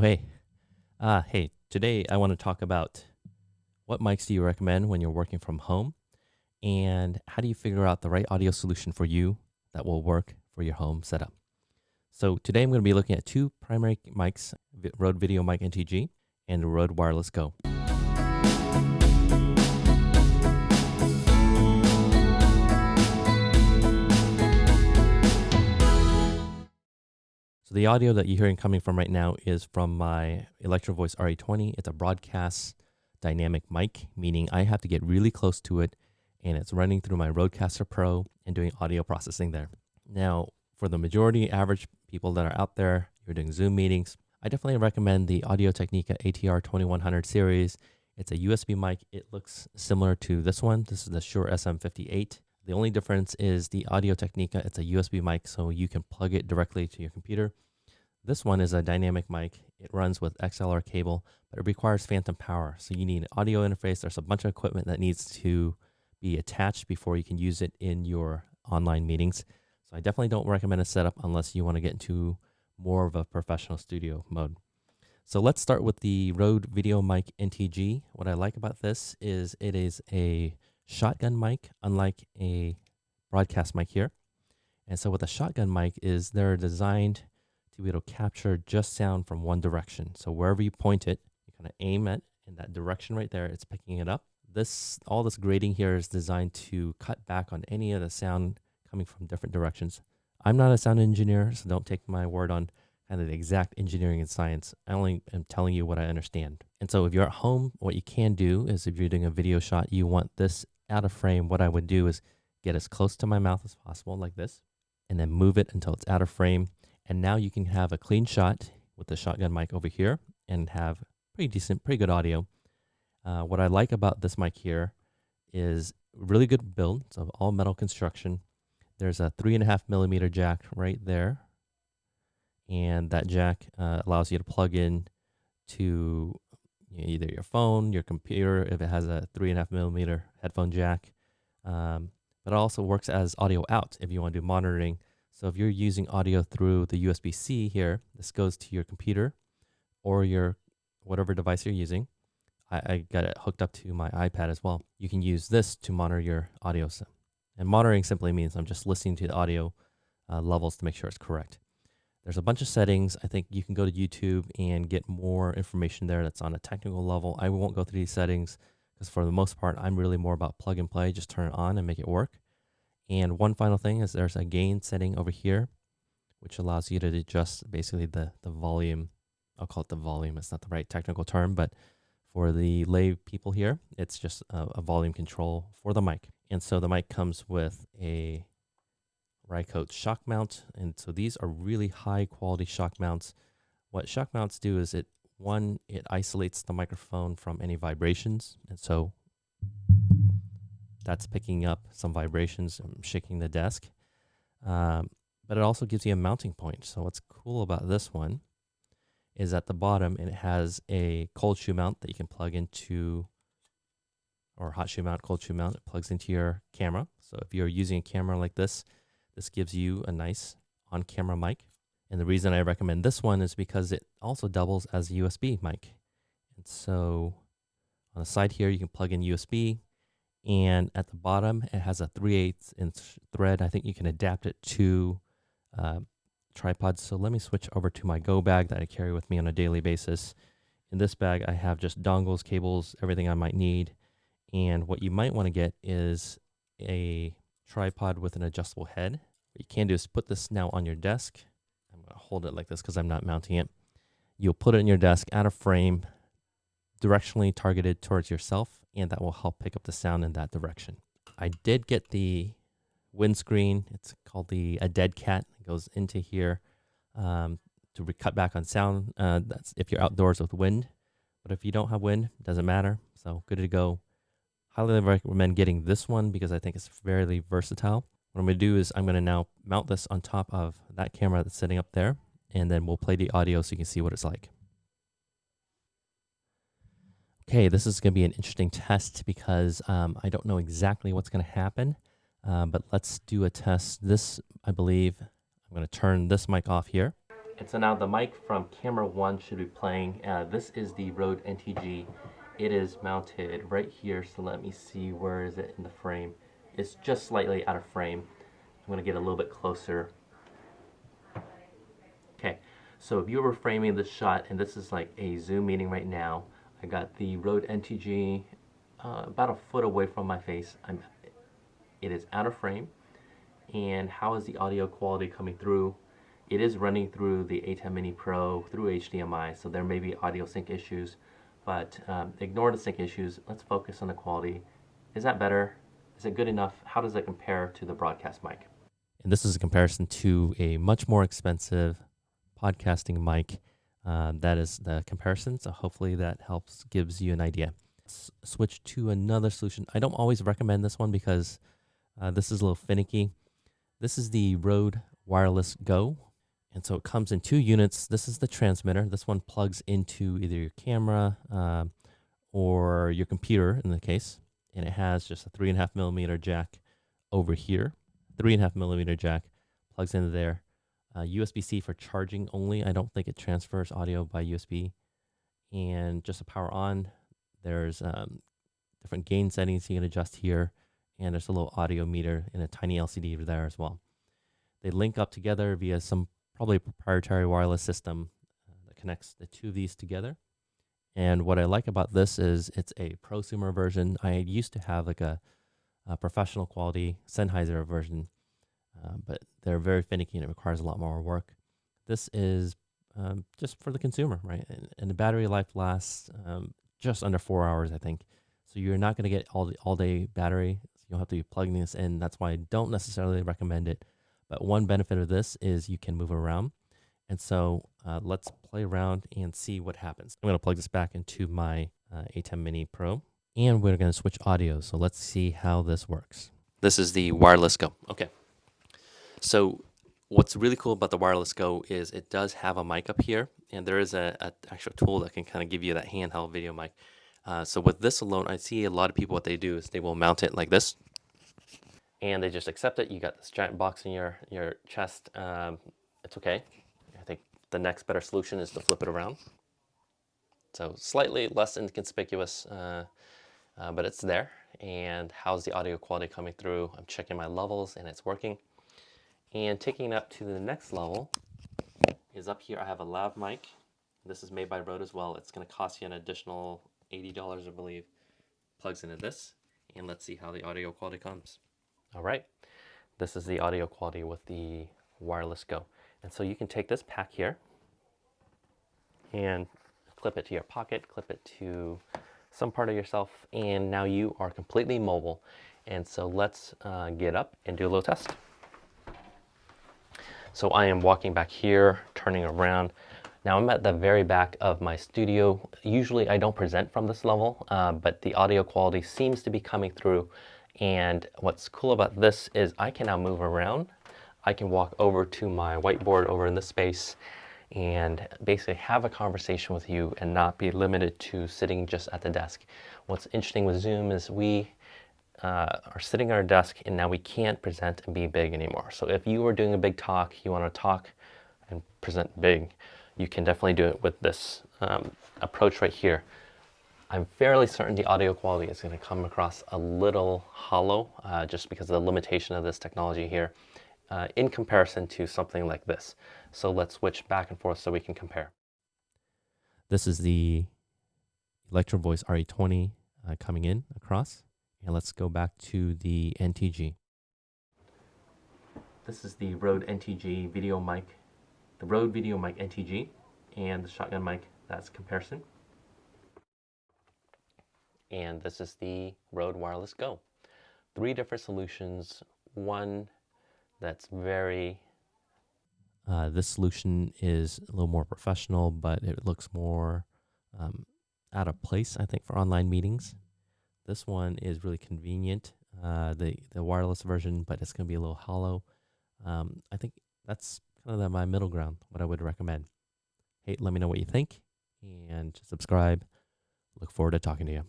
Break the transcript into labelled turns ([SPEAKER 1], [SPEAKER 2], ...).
[SPEAKER 1] Oh, hey. Hey, today I want to talk about what mics do you recommend when you're working from home and how do you figure out the right audio solution for you that will work for your home setup. So today I'm going to be looking at two primary mics, Rode Video Mic NTG and the Rode Wireless Go. So the audio that you're hearing coming from right now is from my Electro Voice RE20. It's a broadcast dynamic mic, meaning I have to get really close to it and it's running through my Rodecaster Pro and doing audio processing there. Now, for the majority average people that are out there, you're doing Zoom meetings, I definitely recommend the Audio-Technica ATR 2100 series. It's a USB mic. It looks similar to this one. This is the Shure SM58. The only difference is the Audio-Technica, it's a USB mic, so you can plug it directly to your computer. This one is a dynamic mic. It runs with XLR cable, but it requires phantom power. So you need an audio interface. There's a bunch of equipment that needs to be attached before you can use it in your online meetings. So I definitely don't recommend a setup unless you want to get into more of a professional studio mode. So let's start with the Rode Video Mic NTG. What I like about this is it is a shotgun mic, unlike a broadcast mic here. And so what a shotgun mic is, they're designed to be able to capture just sound from one direction. So wherever you point it, you kind of aim it in that direction right there, it's picking it up. All this grading here is designed to cut back on any of the sound coming from different directions. I'm not a sound engineer, so don't take my word on kind of the exact engineering and science. I only am telling you what I understand. And so if you're at home, what you can do is if you're doing a video shot, you want this out of frame. What I would do is get as close to my mouth as possible like this, and then move it until it's out of frame. And now you can have a clean shot with the shotgun mic over here and have pretty good audio. What I like about this mic here is really good build. So all metal construction. There's a 3.5 millimeter jack right there. And that jack allows you to plug in to either your phone, your computer, if it has a 3.5 millimeter headphone jack. But it also works as audio out if you want to do monitoring. So if you're using audio through the USB-C here, this goes to your computer or your whatever device you're using. I got it hooked up to my iPad as well. You can use this to monitor your audio. And monitoring simply means I'm just listening to the audio levels to make sure it's correct. There's a bunch of settings. I think you can go to YouTube and get more information there that's on a technical level. I won't go through these settings because for the most part, I'm really more about plug and play. Just turn it on and make it work. And one final thing is there's a gain setting over here, which allows you to adjust basically the volume. I'll call it the volume. It's not the right technical term, but for the lay people here, it's just a volume control for the mic. And so the mic comes with a Rycote shock mount. And so these are really high quality shock mounts. What shock mounts do is it isolates the microphone from any vibrations. And so that's picking up some vibrations. I'm shaking the desk. But it also gives you a mounting point. So what's cool about this one is at the bottom, it has a cold shoe mount that you can plug into, or hot shoe mount, cold shoe mount. It plugs into your camera. So if you're using a camera like this, this gives you a nice on-camera mic. And the reason I recommend this one is because it also doubles as a USB mic. And so on the side here, you can plug in USB. And at the bottom, it has a 3/8 inch thread. I think you can adapt it to tripods. So let me switch over to my Go bag that I carry with me on a daily basis. In this bag, I have just dongles, cables, everything I might need. And what you might want to get is a tripod with an adjustable head. What you can do is put this now on your desk. I'm going to hold it like this because I'm not mounting it. You'll put it in your desk out of frame, directionally targeted towards yourself, and that will help pick up the sound in that direction. I did get the windscreen. It's called a dead cat. It goes into here to cut back on sound. That's if you're outdoors with wind. But if you don't have wind, it doesn't matter. So good to go. Highly recommend getting this one because I think it's fairly versatile. What I'm going to do is I'm going to now mount this on top of that camera that's sitting up there, and then we'll play the audio so you can see what it's like. Okay, this is going to be an interesting test because I don't know exactly what's going to happen, but let's do a test. This, I believe, I'm going to turn this mic off here. And so now the mic from camera 1 should be playing. This is the Rode NTG. It is mounted right here, so let me see, where is it in the frame? It's just slightly out of frame. I'm going to get a little bit closer. Okay, so if you were framing this shot, and this is like a Zoom meeting right now, I got the Rode NTG about a foot away from my face. It is out of frame. And how is the audio quality coming through? It is running through the A10 Mini Pro through HDMI, so there may be audio sync issues, but ignore the sync issues. Let's focus on the quality. Is that better? Is it good enough? How does it compare to the broadcast mic? And this is a comparison to a much more expensive podcasting mic. That is the comparison, so hopefully that helps, gives you an idea. Let's switch to another solution. I don't always recommend this one because this is a little finicky. This is the Rode Wireless Go. And so it comes in 2 units. This is the transmitter. This one plugs into either your camera or your computer in the case. And it has just a 3.5mm jack over here. 3.5mm jack plugs into there. USB-C for charging only. I don't think it transfers audio by USB. And just a power on. There's different gain settings you can adjust here. And there's a little audio meter and a tiny LCD there as well. They link up together via some probably proprietary wireless system that connects the 2 of these together. And what I like about this is it's a prosumer version. I used to have like a professional quality Sennheiser version, but they're very finicky and it requires a lot more work. This is just for the consumer, right? And the battery life lasts just under 4 hours, I think. So you're not going to get all day battery. You'll have to be plugging this in. That's why I don't necessarily recommend it. But one benefit of this is you can move around. And so let's play around and see what happens. I'm going to plug this back into my A10 Mini Pro. And we're going to switch audio. So let's see how this works. This is the Wireless Go. Okay. So what's really cool about the Wireless Go is it does have a mic up here. And there is a actual tool that can kind of give you that handheld video mic. So with this alone, I see a lot of people, what they do is they will mount it like this. And they just accept it. You got this giant box in your chest. It's okay. I think the next better solution is to flip it around. So slightly less inconspicuous, but it's there. And how's the audio quality coming through? I'm checking my levels and it's working. And taking it up to the next level is up here. I have a lav mic. This is made by Rode as well. It's going to cost you an additional $80, I believe. Plugs into this. And let's see how the audio quality comes. All right, this is the audio quality with the Wireless Go. And so you can take this pack here and clip it to your pocket, clip it to some part of yourself, and now you are completely mobile. And so let's get up and do a little test. So I am walking back here, turning around. Now I'm at the very back of my studio. Usually I don't present from this level, but the audio quality seems to be coming through. And what's cool about this is I can now move around. I can walk over to my whiteboard over in this space and basically have a conversation with you and not be limited to sitting just at the desk. What's interesting with Zoom is we are sitting at our desk and now we can't present and be big anymore. So if you were doing a big talk, you want to talk and present big, you can definitely do it with this approach right here. I'm fairly certain the audio quality is going to come across a little hollow just because of the limitation of this technology here in comparison to something like this. So let's switch back and forth so we can compare. This is the Electro Voice RE20 coming in across. And let's go back to the NTG. This is the Rode NTG video mic, the Rode Video Mic NTG, and the shotgun mic, that's comparison. And this is the Rode Wireless Go. 3 different solutions, one that's very... this solution is a little more professional, but it looks more out of place, I think, for online meetings. This one is really convenient, the wireless version, but it's going to be a little hollow. I think that's kind of my middle ground, what I would recommend. Hey, let me know what you think, and subscribe. Look forward to talking to you.